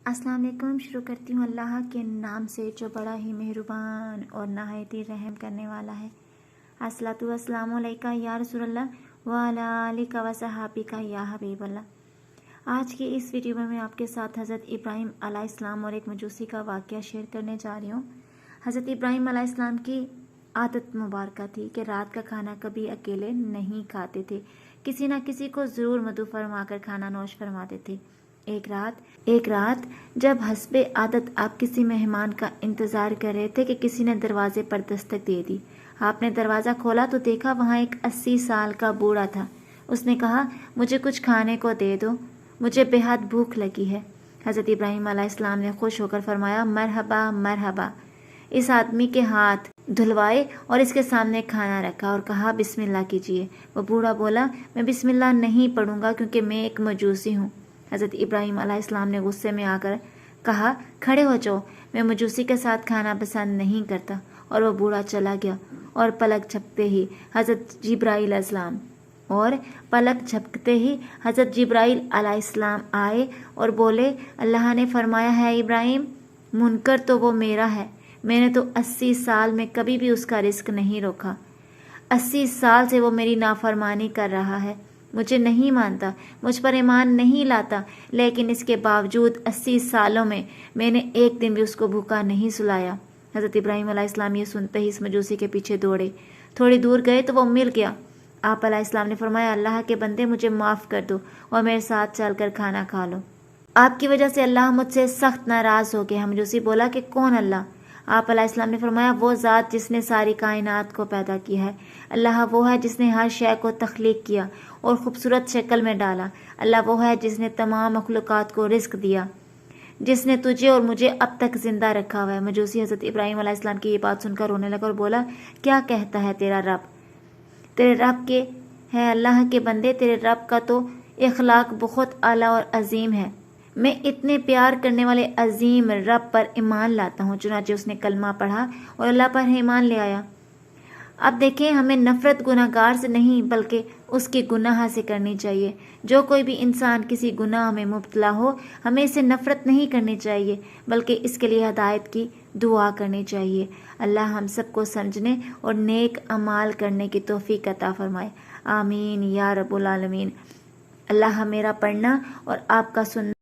السلام علیکم۔ شروع کرتی ہوں اللہ کے نام سے جو بڑا ہی مہربان اور نہایت ہی رحم کرنے والا ہے۔ الصلاۃ والسلام علیکہ یا رسول اللہ وعلی آلک و صحابک یا حبیب اللہ۔ آج کی اس ویڈیو میں آپ کے ساتھ حضرت ابراہیم علیہ السلام اور ایک مجوسی کا واقعہ شیئر کرنے جا رہی ہوں۔ حضرت ابراہیم علیہ السلام کی عادت مبارکہ تھی کہ رات کا کھانا کبھی اکیلے نہیں کھاتے تھے، کسی نہ کسی کو ضرور مدعو فرما کر کھانا نوش فرماتے تھے۔ ایک رات جب حسب عادت آپ کسی مہمان کا انتظار کر رہے تھے کہ کسی نے دروازے پر دستک دے دی۔ آپ نے دروازہ کھولا تو دیکھا وہاں ایک 80 سال کا بوڑھا تھا۔ اس نے کہا، مجھے کچھ کھانے کو دے دو، مجھے بے حد بھوک لگی ہے۔ حضرت ابراہیم علیہ السلام نے خوش ہو کر فرمایا، مرحبا مرحبا۔ اس آدمی کے ہاتھ دھلوائے اور اس کے سامنے کھانا رکھا اور کہا، بسم اللہ کیجیے۔ وہ بوڑھا بولا، میں بسم اللہ نہیں پڑھوں گا کیونکہ میں ایک مجوسی ہوں۔ حضرت ابراہیم علیہ السلام نے غصے میں آ کر کہا، کھڑے ہو جاؤ، میں مجوسی کے ساتھ کھانا پسند نہیں کرتا۔ اور وہ بوڑھا چلا گیا اور پلک جھپکتے ہی حضرت جبرائیل علیہ السلام آئے اور بولے، اللہ نے فرمایا ہے ابراہیم، منکر تو وہ میرا ہے، میں نے تو 80 سال میں کبھی بھی اس کا رزق نہیں روکا۔ 80 سال سے وہ میری نافرمانی کر رہا ہے، مجھے نہیں مانتا، مجھ پر ایمان نہیں لاتا، لیکن اس کے باوجود 80 سالوں میں میں نے ایک دن بھی اس کو بھوکا نہیں سلایا۔ حضرت ابراہیم علیہ السلام یہ سنتے ہی اس مجوسی کے پیچھے دوڑے، تھوڑی دور گئے تو وہ مل گیا۔ آپ علیہ السلام نے فرمایا، اللہ کے بندے، مجھے معاف کر دو اور میرے ساتھ چل کر کھانا کھا لو، آپ کی وجہ سے اللہ مجھ سے سخت ناراض ہو گیا۔ مجوسی بولا کہ کون اللہ؟ آپ علیہ السلام نے فرمایا، وہ ذات جس نے ساری کائنات کو پیدا کیا ہے۔ اللہ وہ ہے جس نے ہر شے کو تخلیق کیا اور خوبصورت شکل میں ڈالا۔ اللہ وہ ہے جس نے تمام مخلوقات کو رزق دیا، جس نے تجھے اور مجھے اب تک زندہ رکھا ہوا ہے۔ مجوسی حضرت ابراہیم علیہ السلام کی یہ بات سن کر رونے لگا اور بولا، کیا کہتا ہے تیرا رب؟ تیرے رب کے ہے اللہ کے بندے، تیرے رب کا تو اخلاق بہت اعلیٰ اور عظیم ہے۔ میں اتنے پیار کرنے والے عظیم رب پر ایمان لاتا ہوں۔ چنانچہ اس نے کلمہ پڑھا اور اللہ پر ایمان لے آیا۔ اب دیکھیں، ہمیں نفرت گناہ گار سے نہیں بلکہ اس کے گناہ سے کرنی چاہیے۔ جو کوئی بھی انسان کسی گناہ میں مبتلا ہو، ہمیں اسے نفرت نہیں کرنی چاہیے بلکہ اس کے لیے ہدایت کی دعا کرنی چاہیے۔ اللہ ہم سب کو سمجھنے اور نیک اعمال کرنے کی توفیق عطا فرمائے، آمین یا رب العالمین۔ اللہ میرا پڑھنا اور آپ کا سننا